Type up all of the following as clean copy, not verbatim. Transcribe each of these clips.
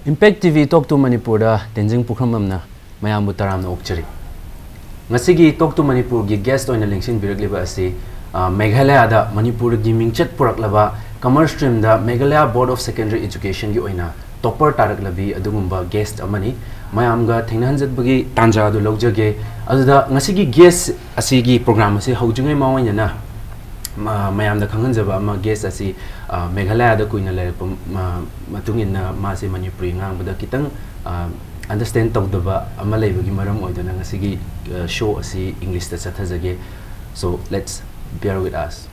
Impact TV Talk to Manipur da Tenzing Pukramamna Mayam Butaram Okchari. Ngasigi Talk to Manipur gi guest on a linkshin Biragliba asi Meghalaya da Manipur gi Mingchat Puraklaba Commerce Stream da Meghalaya Board of Secondary Education gi oina topper Taraklabi Adumba guest amani Mayamga Thinanjat Bagi Tanja du Logjage Azuda Ngasigi guest asigi program asi Haujunga Mawanyana Mayam da Kanganjaba ma guest asi Meghalaya da Kuina Matungin na Masi Manipuri ngang bada kitang understand talk daba amalay bagi maram oido na ngasigi show asi English ta sathazage. So let's bear with us.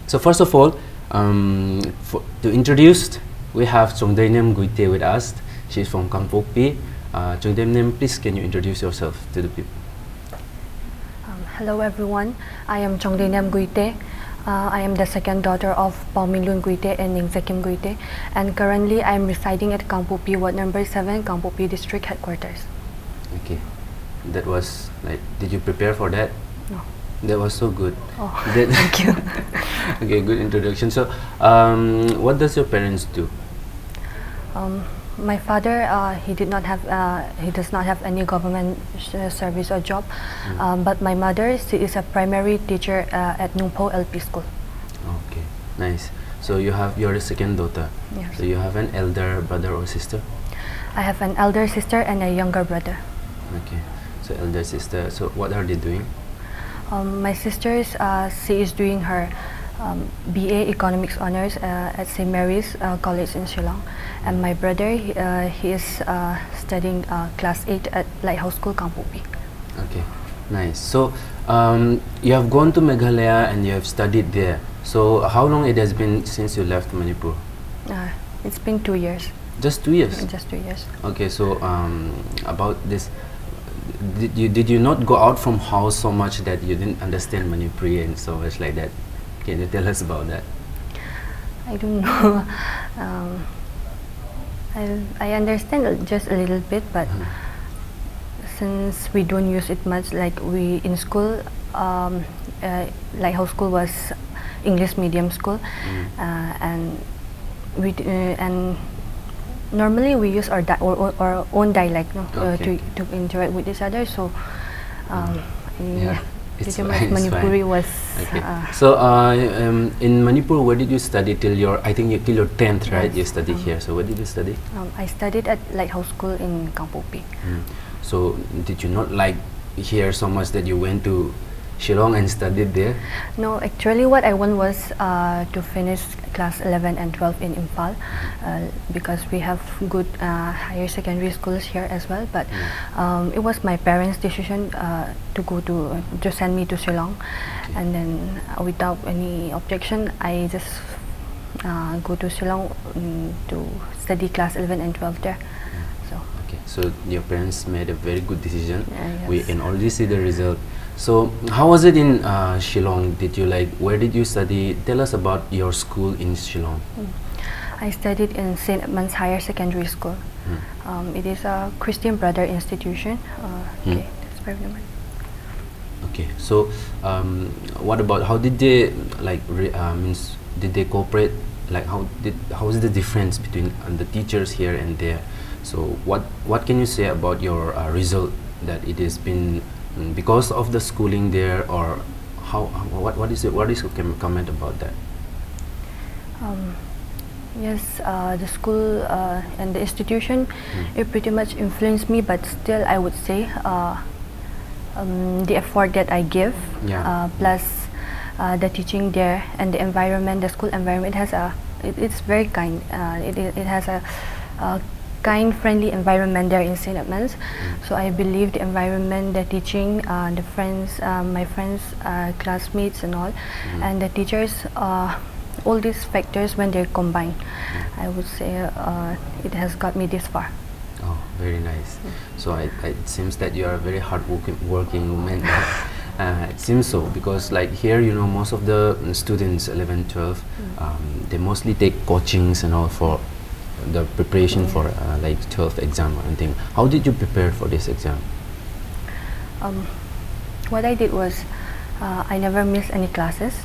So first of all, to introduce, we have Chongdeinem Guite with us. She's from Kangpokpi. Chongdeinem, please can you introduce yourself to the people? Hello everyone, I am Chongdeinem Guite. I am the second daughter of Paumilun Guite and Ningzekim Guite, and currently I am residing at Kangpokpi, Ward Number 7, Kangpokpi District Headquarters. Okay, that was like, did you prepare for that? No. That was so good. Oh, thank you. Okay, good introduction. So, what does your parents do? My father, he does not have any government service or job, but my mother, she is a primary teacher at Nungpo LP School. Okay, nice. So you're the second daughter. Yes. So you have an elder brother or sister? I have an elder sister and a younger brother. Okay, so elder sister. So what are they doing? My sister, she is doing her BA Economics Honors at St. Mary's College in Shillong, and my brother, he is studying Class 8 at Lighthouse School, Kangpokpi. Okay, nice. So you have gone to Meghalaya and you have studied there. So how long it has been since you left Manipur? It's been 2 years. Just 2 years? Just 2 years. Okay, so about this, did you not go out from house so much that you didn't understand Manipuri and so much like that? Can you tell us about that? I don't know. I understand just a little bit, but since we don't use it much, like we in school, Lighthouse School was English medium school, and normally we use our own dialect, no, okay, to interact with each other. So Manipuri was. Okay. So in Manipur, where did you study till your? I think till your 10th, right? Yes. You studied here. So where did you study? I studied at Lighthouse School in Kangpokpi. So did you not like here so much that you went to Shillong and studied there? No, actually what I want was to finish class 11 and 12 in Imphal, because we have good higher secondary schools here as well, but it was my parents' decision to send me to Shillong, and then without any objection I just go to Shillong to study class 11 and 12 there. Okay, so your parents made a very good decision. Yes. We can already see the result. So how was it in Shillong? Did you where did you study? Tell us about your school in Shillong. I studied in St. Edmund's Higher Secondary School. It is a Christian Brother institution. Okay, that's very good. Okay, so what about, how did they did they cooperate? Like how is the difference between the teachers here and there? So what can you say about your result, that it has been because of the schooling there, or what is your comment about that? Yes, the school and the institution, it pretty much influenced me, but still I would say the effort that I give, plus the teaching there and the environment, the school environment has it's very kind. It has a kind, friendly environment there in St. Edmunds. So I believe the environment, the teaching, the friends, my friends, classmates and all, and the teachers, all these factors, when they're combined, I would say it has got me this far. Oh, very nice. So it seems that you are a very hard-working woman. It seems so, because like here, you know, most of the students, 11, 12, they mostly take coachings and all for the preparation for like 12th exam or anything. How did you prepare for this exam? What I did was I never missed any classes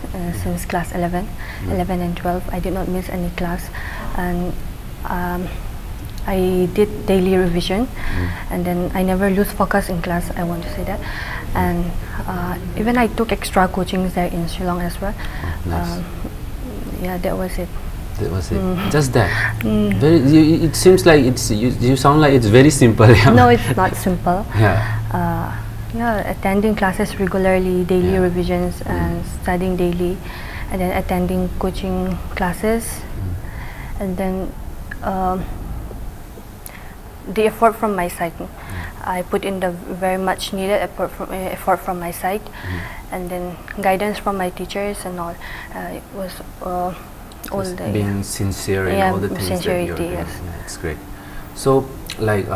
since class 11 and 12. I did not miss any class, and I did daily revision, and then I never lose focus in class, I want to say that. And even I took extra coachings there in Shillong as well. Nice. Yeah, that was it. That was it. Just that. It seems like you sound like it's very simple. Yeah. No, it's not simple. Yeah. Yeah, attending classes regularly, daily revisions, and studying daily, and then attending coaching classes, and then the effort from my side. I put in the very much needed effort from my side, and then guidance from my teachers and all. It was all the being sincere in all the things sincerity, that you're doing. yes. Yeah, it's great. So, like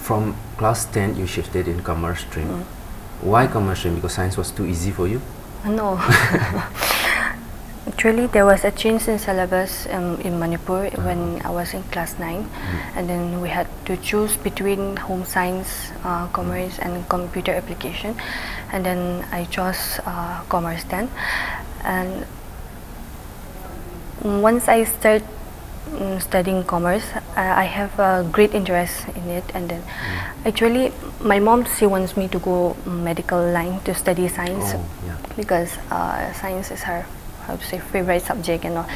from class 10, you shifted in commerce stream. Why commerce stream? Because science was too easy for you? No. Actually, there was a change in syllabus in Manipur when I was in class 9, and then we had to choose between home science, commerce, and computer application, and then I chose commerce then. And once I start studying commerce, I have a great interest in it, and then actually my mom, she wants me to go medical line to study science, because science is her, how to say, favorite subject and all,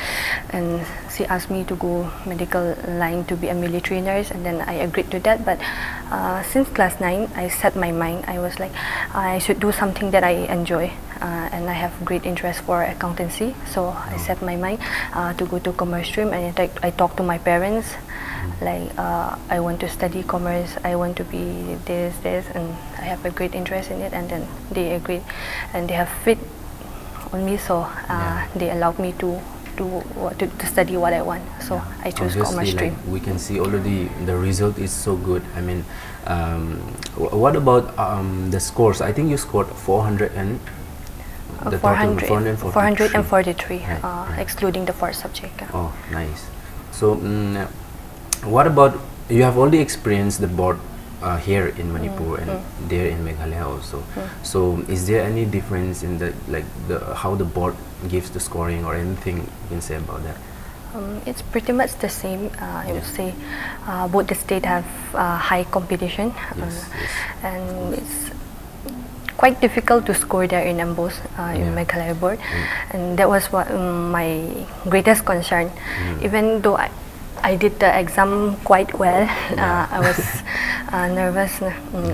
and she asked me to go medical line to be a military nurse, and then I agreed to that. But since class 9, I set my mind, I was like, I should do something that I enjoy, and I have great interest for accountancy, so I set my mind to go to commerce stream. And I talked to my parents, like I want to study commerce, I want to be this, and I have a great interest in it, and then they agreed, and they have faith on me, so they allowed me to study what I want. So I chose commerce stream. Like, we can see already the result is so good. I mean, what about the scores? I think you scored 443, right. excluding the 4th subject. Oh, nice. So, what about, you have already experienced the board here in Manipur and there in Meghalaya also. So, is there any difference in the how the board gives the scoring, or anything you can say about that? It's pretty much the same. I would say both the state have high competition, and it's quite difficult to score there in Ambos, in Meghalaya board, and that was what my greatest concern. Even though I did the exam quite well, I was nervous.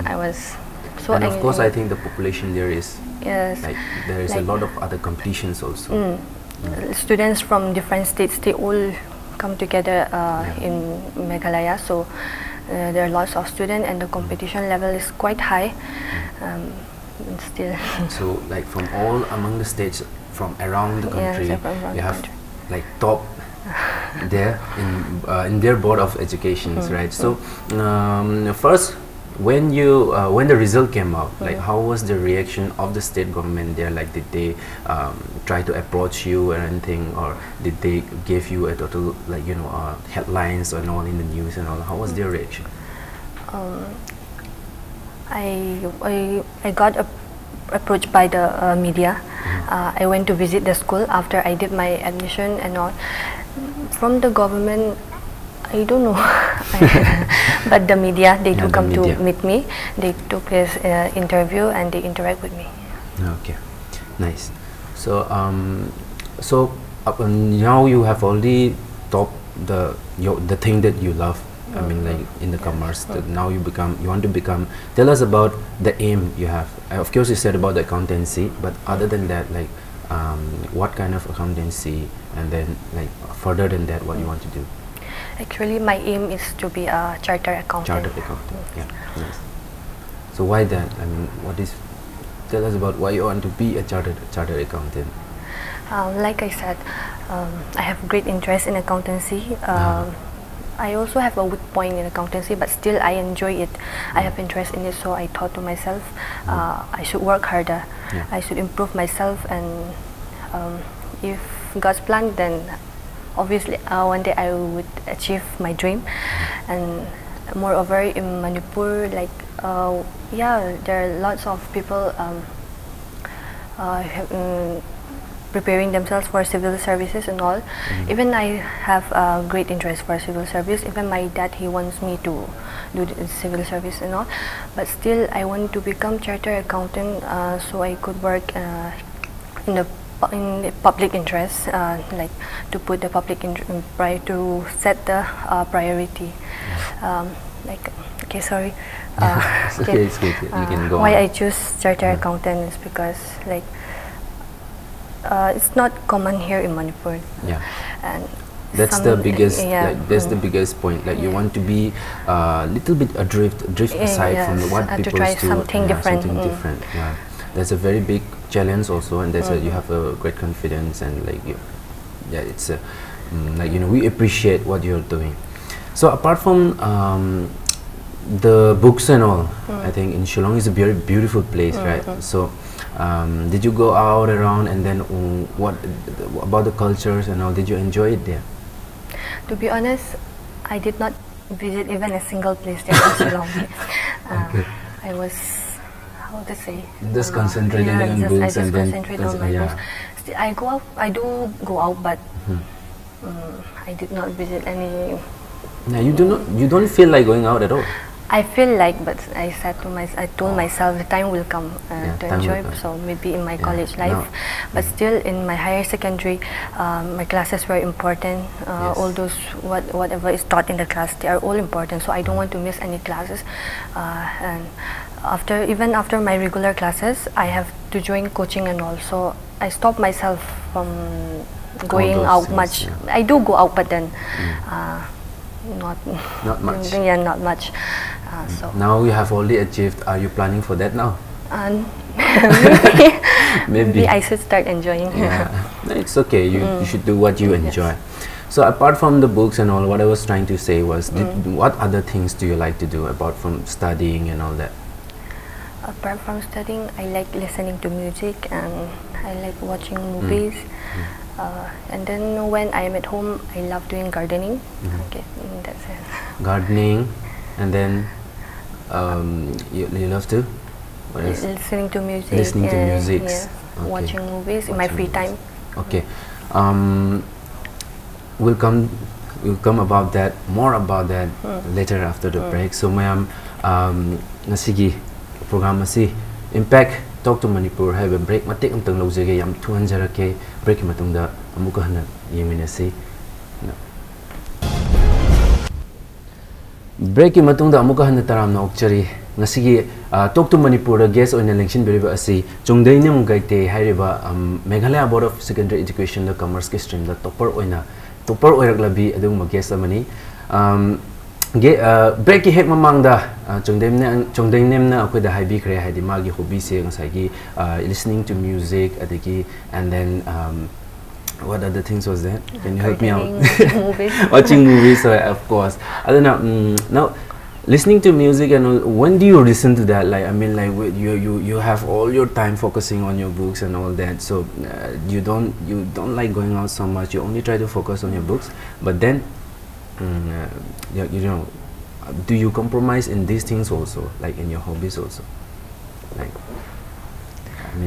I was so. And of course, I think the population there is like there is a lot of other competitions also. Students from different states, they all come together in Meghalaya, so there are lots of students, and the competition level is quite high. Still. So, like from all among the states from around the country, you have like top there in their board of educations, right? So, first, when the result came out, like how was the reaction of the state government there? Like, did they try to approach you or anything, or did they give you a total, like, headlines and all in the news and all? How was their reaction? I got approached by the media. I went to visit the school after I did my admission and all. From the government, I don't know, but the media, they do come to meet me. They took this interview and they interact with me. Okay, nice. So now you have already taught the thing that you love. I mean, like in the commerce, now you want to become. Tell us about the aim you have. Of course, you said about the accountancy, but other than that, like what kind of accountancy, and then like further than that, what you want to do? Actually, my aim is to be a chartered accountant. Chartered accountant, yeah. Nice. So why that? I mean, tell us about why you want to be a chartered accountant. Like I said, I have great interest in accountancy. I also have a weak point in accountancy, but still I enjoy it. I have interest in it, so I thought to myself, I should work harder. I should improve myself, and if God's plan, then obviously one day I would achieve my dream. And moreover, in Manipur, like there are lots of people preparing themselves for civil services and all. Even I have a great interest for civil service. Even my dad, he wants me to do the civil service and all. But still, I want to become chartered accountant so I could work in the public interest, like to put the public to set the priority. Like, okay, sorry. It's okay, it's good. You can go why on. I choose chartered accountant is because like it's not common here in Manipur. Yeah. And that's the biggest. yeah, Like, that's the biggest point. Like you want to be a little bit drift aside yes, from what to people try do. something different. Something different. Yeah. That's a very big challenge also, and that's you have a great confidence and like you. Yeah, it's a like we appreciate what you're doing. So apart from the books and all, I think in Shillong is a very beautiful place, right? So did you go out around, and then what about the cultures and all? Did you enjoy it there? To be honest, I did not visit even a single place there in Shillong. I was, how to say? Just concentrated on books and then concentrate on my books. Still, I go out. I do go out, but I did not visit any. Yeah, you don't feel like going out at all. I feel like, but I said to I told myself the time will come to enjoy. So maybe in my college life, but still in my higher secondary, my classes were important. All those whatever is taught in the class, they are all important. So I don't want to miss any classes. And even after my regular classes, I have to join coaching and all. So I stopped myself from going out much. I do go out, but then. Not much. Yeah, not much. So now you have already achieved. Are you planning for that now? Maybe I should start enjoying. Yeah, it's okay. You should do what you enjoy. So apart from the books and all, what I was trying to say was, what other things do you like to do apart from studying and all that? Apart from studying, I like listening to music and I like watching movies. And then when I am at home, I love doing gardening. Okay, that's it. Gardening, and then you love to? What else? Listening to music. Listening to music. Yeah. Okay. Watching movies in my free time. Okay. We'll come about that, more about that later after the break. So mayam ngasigi program asi impact talk to Manipur have a break matik amtang lawjage yam thuanjarake break matungda amuka hana yeminasi break matungda amuka hana taramna okchari ngasigi talk to Manipur guest oina election beriba asi Chongdeinem Guite hairiba Meghalaya Board of Secondary Education the commerce ke stream da topper oirakla adum guest amani break ki hek mamangda Chongdeinem na akoida haibi khre haidi magi hobby se ngasagi listening to music adiki and then what other things was there? Can you help me out? Watching movies, of course. I don't know. Now listening to music and when do you listen to that? Like I mean, like you have all your time focusing on your books and all that. So you don't like going out so much. You only try to focus on your books. But then you know, do you compromise in these things also, like in your hobbies also? Like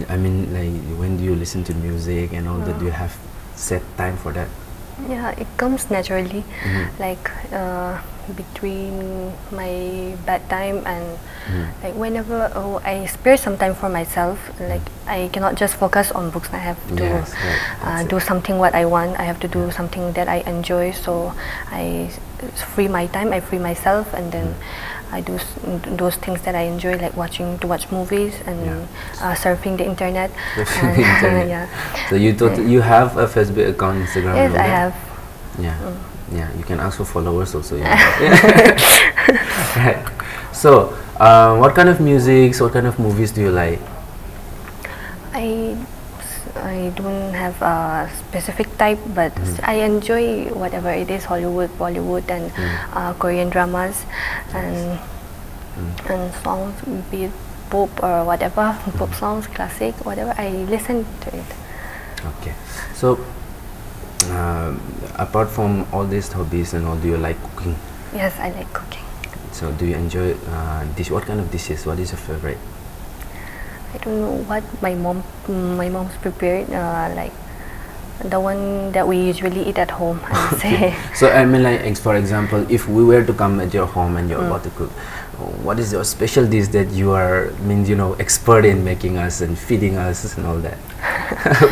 I mean, like when do you listen to music and all that? Do you have set time for that? Yeah, it comes naturally. Like between my bedtime and like whenever I spare some time for myself, like I cannot just focus on books. I have to do something what I want. I have to do something that I enjoy. So I free my time. I free myself, and then I do those things that I enjoy, like watch movies and surfing the internet. Yeah. So you have a Facebook account, Instagram? Yes, I have. Yeah. Yeah, you can ask for followers also. You know. Right. So, what kind of music, what kind of movies do you like? I don't have a specific type, but I enjoy whatever it is, Hollywood, Bollywood, and Korean dramas, and songs, be it pop or whatever, pop songs, classic, whatever. I listen to it. Okay. So, apart from all these hobbies and all, do you like cooking? Yes, I like cooking. So do you enjoy what kind of dishes? What is your favorite? I don't know what my mom's prepared, like The one that we usually eat at home, I would say. So I mean, like, for example, if we were to come at your home and you're about to cook, what is your special dish that you are, expert in making us and feeding us and all that?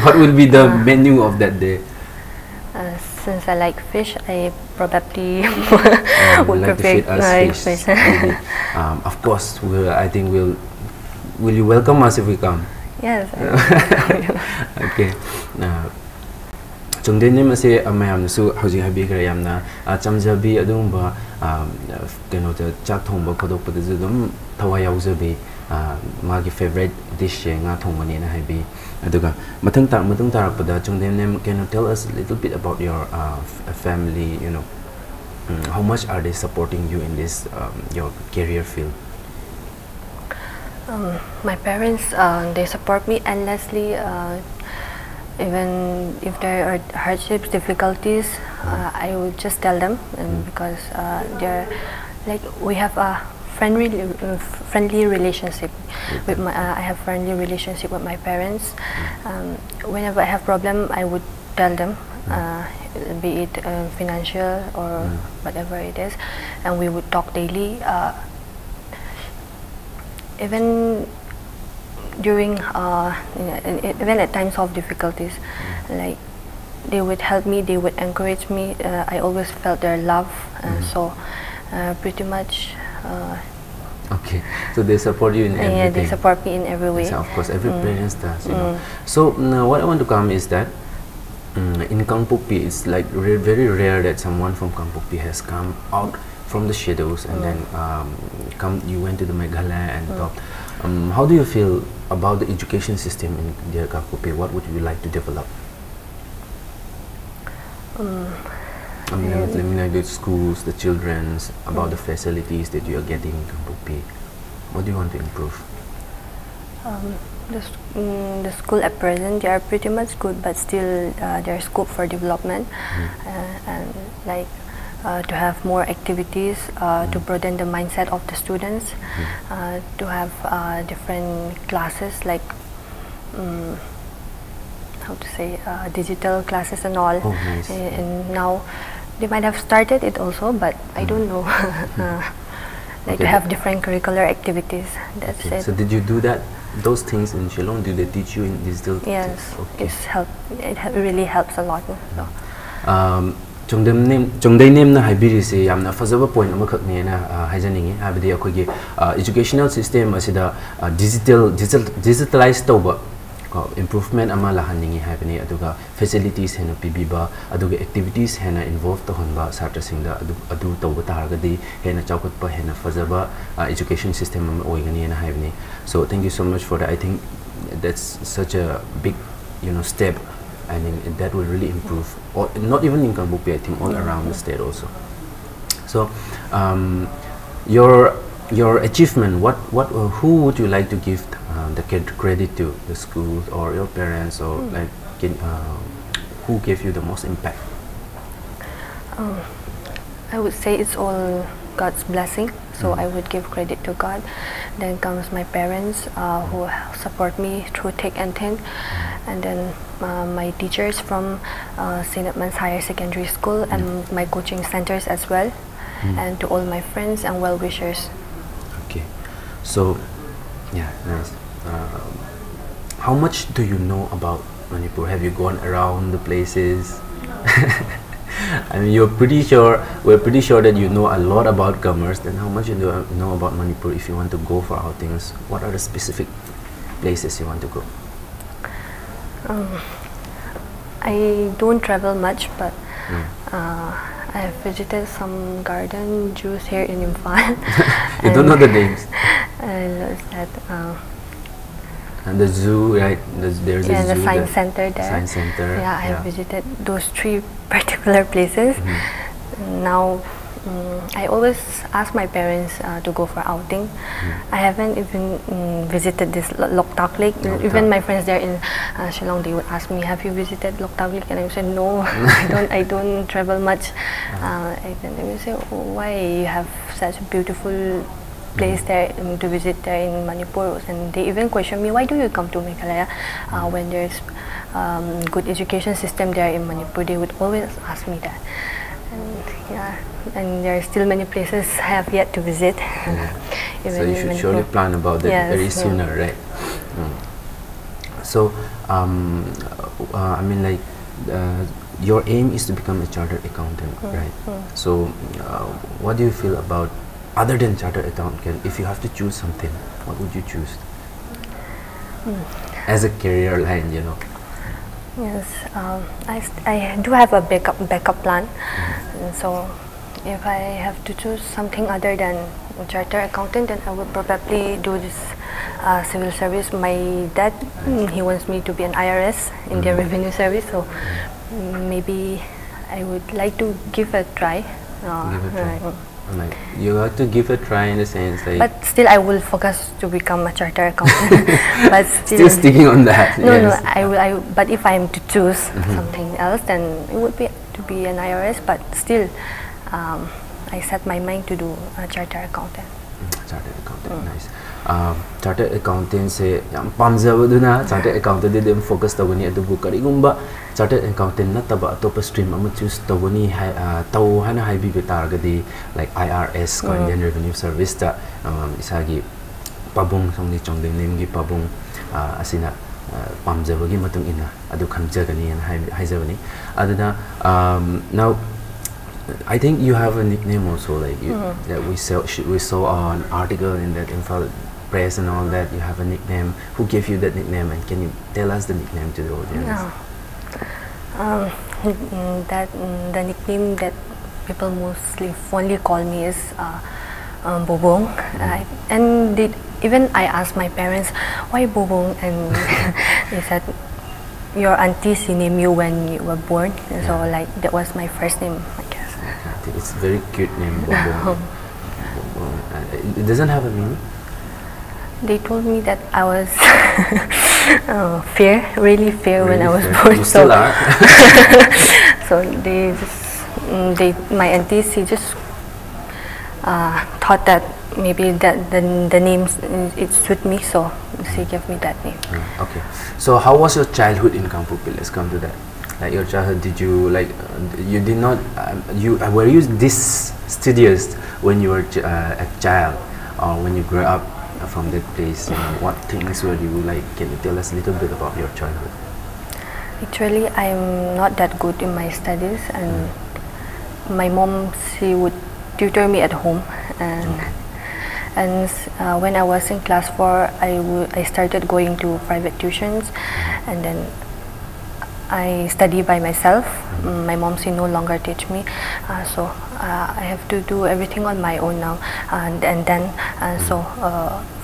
What will be the menu of that day? Since I like fish, I probably would like prepare to feed us fish. Of course, will you welcome us if we come? Yes. Okay. Chongdeinem ase mayam su hoji habi gra yamna chamjabi adumba keno ta chak thongba khodok pa de dum thawa yaujabi magi favorite dish nga thongmani na habi aduga mathang tarak pada Chongdeinem, can you tell us a little bit about your family, how much are they supporting you in this your career field? My parents, they support me endlessly. Even if there are hardships, difficulties, I would just tell them, because they're like, we have a friendly relationship with my. I have friendly relationship with my parents. Whenever I have problem, I would tell them, be it financial or whatever it is, and we would talk daily. Even during even at times of difficulties, like, they would help me, they would encourage me. I always felt their love, so pretty much. Okay, so they support you in everything. Yeah, they support me in every way. So of course, every parent does. So now, what I want to come is that in Kangpokpi, it's like very rare that someone from Kangpokpi has come out from the shadows and then you went to the Meghalaya and talked. How do you feel about the education system in the Kangpokpi? What would you like to develop? I mean, let me know the schools, the children's, about the facilities that you are getting in Kangpokpi. What do you want to improve? The school at present, they are pretty much good, but still there is scope for development, and like to have more activities, to broaden the mindset of the students, to have different classes, like how to say, digital classes and all. Oh, nice. And now they might have started it also, but I don't know. Like, to have different curricular activities. That's it. So did you do that? Those things in Shillong, do they teach you in digital? Yes, it really helps a lot. Chongdeinem na haibiri se yamna fazaba point amakak ne na haijaningi habidi akogi educational system asida digitalized tauba improvement ama lahaningi habini aduga facilities hena pibiba aduga activities hena involved to honba satra singda adu tauba targadi hena chaukutpa hena fazaba education system ama oigani na habini. So thank you so much for that. I think that's such a big step. I mean, that will really improve, or not even in Kangpokpi, I think all around the state also. So, your achievement, who would you like to give the credit to? The schools or your parents, or like, who gave you the most impact? I would say it's all God's blessing, so I would give credit to God. Then comes my parents, who support me through thick and thin, and then my teachers from St. Edmund's Higher Secondary School and my coaching centers as well, and to all my friends and well-wishers. Okay, so yeah, nice. How much do you know about Manipur? Have you gone around the places? I mean, we're pretty sure that you know a lot about commerce. Then how much you know about Manipur? If you want to go for outings, what are the specific places you want to go? I don't travel much, but I have visited some garden zoos here in Imphal. You don't know the names? And the zoo, right? There's a zoo. The science center there. Science center. Yeah, I have visited those 3 particular places. Now, I always ask my parents to go for outing. I haven't even visited this Loktak Lake. Even my friends there in Shillong, they would ask me, "Have you visited Loktak Lake?" And I would say, "No, I don't travel much." And they would say, "Oh, why? You have such beautiful place there to visit there in Manipur, and they even question me, why do you come to Meghalaya when there's good education system there in Manipur? They would always ask me that. And yeah, and there are still many places I have yet to visit. So you should surely plan about that very sooner, right? So I mean, like, your aim is to become a chartered accountant, right? So what do you feel about, other than chartered accountant, if you have to choose something, what would you choose as a career line, you know? Yes, I do have a backup plan. And so if I have to choose something other than chartered accountant, then I would probably do this civil service. My dad, he wants me to be an IRS, Indian Revenue Service, so maybe I would like to give a try. Like, you have to give a try in the sense, like, but still I will focus to become a chartered accountant. But still sticking on that. No, but if I am to choose something else, then it would be to be an IRS. But still, I set my mind to do a chartered accountant. Chartered accountant, nice. Chartered accountant se yam pamjabaduna chartered accountant de dem focus tawani adubu karigumba chartered accountant nataba atopa stream amu choose tawani taw hana haibi betargadi like IRS ko Indian Revenue Service ta isagi pabung songni Chongdeinem gi pabung asina pamjabagi matung ina adu khamjagani and haijabani aduna now I think you have a nickname also, like that we saw an article in that Info Press and all that. You have a nickname. Who gave you that nickname, and can you tell us the nickname to the audience? The nickname that people mostly fondly call me is Bobong. And even I asked my parents, why Bobong, and they said, your auntie named you when you were born. So like that was my first name, I guess. It's a very cute name, Bobong. It doesn't have a meaning? They told me that I was really fair when I was born. You still are. So my aunties, she just thought that maybe that the names it suit me, so she gave me that name. Okay. So how was your childhood in Kampupi? Let's come to that. Like your childhood, did you like you did not were you this studious when you were a child, or when you grew up from that place? What things were you like? Can you tell us a little bit about your childhood? Actually, I'm not that good in my studies, and my mom, she would tutor me at home, and when I was in class 4, I started going to private tuitions, and then I study by myself. My mom, she no longer teach me, so I have to do everything on my own now. And then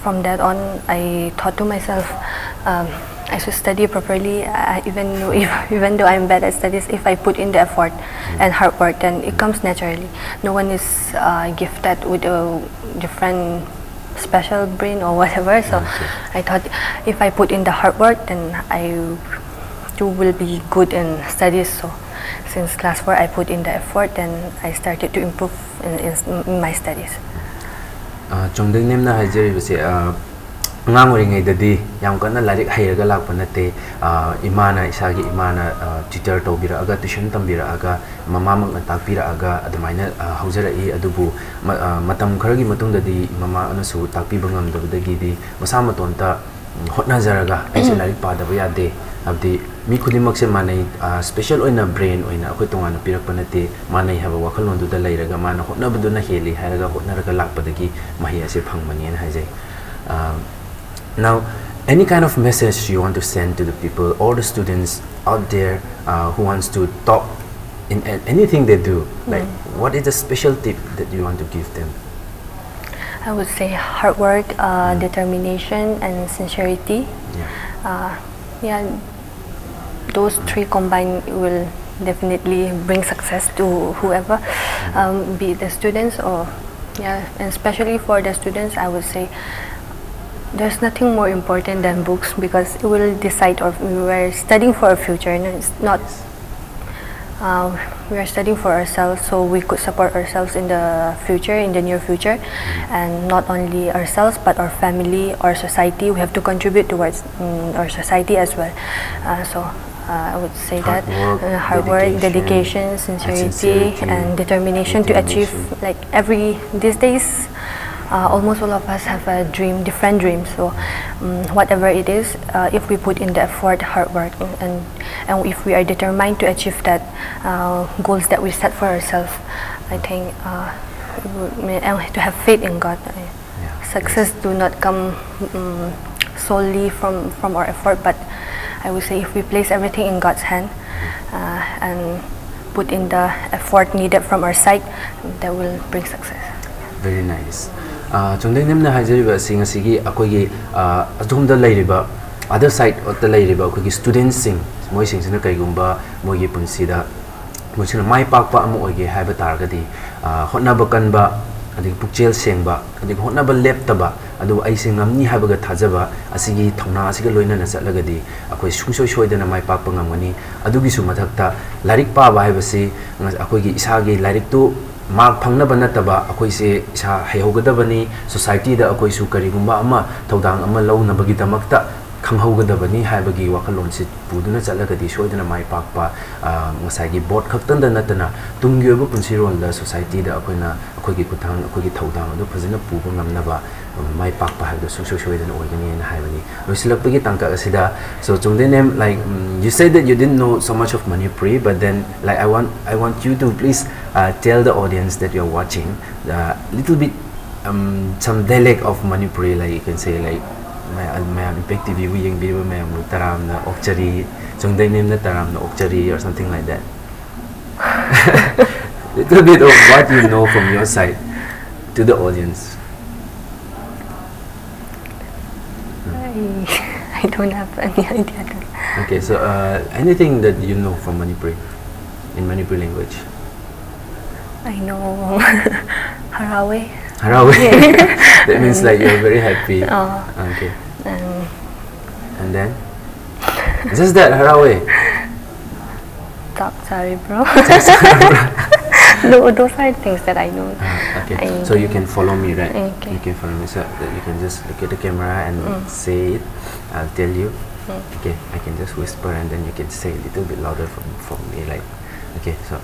from that on, I thought to myself, I should study properly. Even though I'm bad at studies, if I put in the effort and hard work, then it comes naturally. No one is gifted with a different special brain or whatever. So I thought if I put in the hard work, then I too will be good in studies. So since class 4, I put in the effort, and I started to improve in my studies. Chongdeinem na hajeri base ngang ori ngai dadi yam kana larik hairaga lakpa nate imana isagi imana tutor tobira aga tuition tambira aga mama mak na takpira aga admaina haujara I adubu matam kharagi matung dadi mama anasu takpi bangam dabdagi di masama tonta hotna jaraga aise larik pada ba yade abdi mi khudimak se manai special oina brain oina akhoi tongana pirak panate manai haba wakhalon du da lairaga mana hotna budu na heli hairaga hotna raga lakpadagi mahi ase phangmani an haijai. Now, any kind of message you want to send to the people or the students out there who wants to top in anything they do, like what is the special tip that you want to give them? I would say hard work, determination, and sincerity. Those 3 combined will definitely bring success to whoever, be it the students or and especially for the students, I would say there's nothing more important than books, because it will decide, or we were studying for a future, and it's not we are studying for ourselves, so we could support ourselves in the future, in the near future, and not only ourselves but our family, our society. We have to contribute towards our society as well. So I would say that hard work, dedication, sincerity, and determination to achieve, like these days. Almost all of us have a dream, different dreams. So whatever it is, if we put in the effort, hard work, and if we are determined to achieve that goals that we set for ourselves, I think to have faith in God. Success do not come solely from our effort, but I would say if we place everything in God's hand and put in the effort needed from our side, that will bring success. Very nice. Chongdeinem na hajariba sing asigi akogi adumda lairiba other side of the lairiba akogi students sing moi sing sina kaigumba mogi punsida mochina mai pakpa amu oige haiba targadi hotnaba kanba adig pukchel sengba adig hotnaba leptaba adu ai sing amni haibaga thajaba asigi thongna asiga loina na chatlagadi akoi sungsoi soidana mai pakpa ngamani adugi su mathakta larik pa ba haibasi akogi isagi larik tu mark phangna banataba akoi se isa hehogadabani society da akoi su karigumba ama thodang ama launabagi damakta khanghogadabani haibagi wakalon sit puduna chalagadi soidana mai pakpa ngasagi board khaktan da natana tunggi obu punsirol da society da akoina akogi kuthang akogi thodang adu phajana puba ngamnaba mai pakpa haibda soidana oigani na haibani loisilakpagi tangka asida. So Chongdeinem, like you said that you didn't know so much of Manipuri, but then like I want you to please tell the audience that you're watching a little bit some dialect of Manipuri, like you can say like my impact TV we yung biru may taram na okchari Chongdeinem na taram na okchari or something like that. Little bit of what you know from your side to the audience. I don't have any idea. Okay, so anything that you know from Manipuri, in Manipuri language? I know Harawe. Harawe. That means like you're very happy. Okay. And then? Just that, Harawe. Talk, sorry, bro. No, those are things that I know. Okay, so you can follow me, right? Okay. You can follow me, so that you can just look at the camera and say it. I'll tell you. Okay, I can just whisper and then you can say a little bit louder from me, like. Okay, so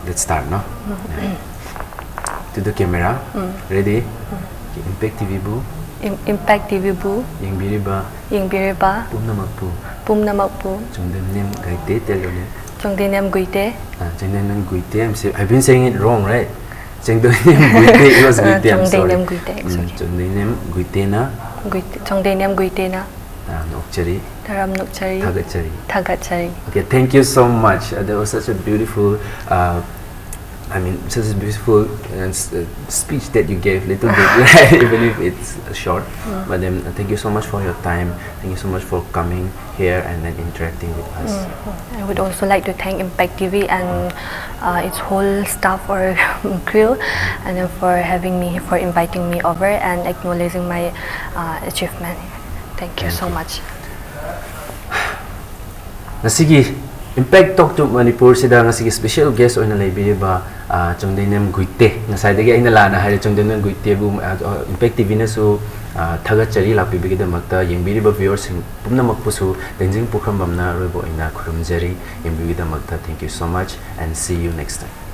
let's start, no? To the camera. Ready? Okay, Impact TV bu. Impact TV bu. Yung biriba. Pumnamakpu. Chongdeinem Guite, tell you. Chongdeinem Guite. Chongdeinem Guite. I've been saying it wrong, right? Chongdeinem Guite. It was Guite. I'm sorry. Chongdeinem Guite. Chongdeinem Guite na. Chongdeinem Guite na. Taram nokchari. Thagachari. Okay, thank you so much. That was such a beautiful. Such a beautiful speech that you gave, little bit, even if it's short. But then, thank you so much for your time. Thank you so much for coming here and then interacting with us. I would also like to thank Impact TV and its whole staff or crew, and then for having me, for inviting me over and acknowledging my achievement. Thank you so much. Nasigi Impact Talk to Manipur sida ngasigi special guest oina laibiriba Chongdeinem Guite ngasaidagi aina lana haire Chongdeinem Guite bu Impact TV na su thagachari lakpibigi damakta yengbiriba viewers pumnamakpusu Tenzing pukhambamna roibo ina khurumjari yengbigi damakta. Thank you so much and see you next time.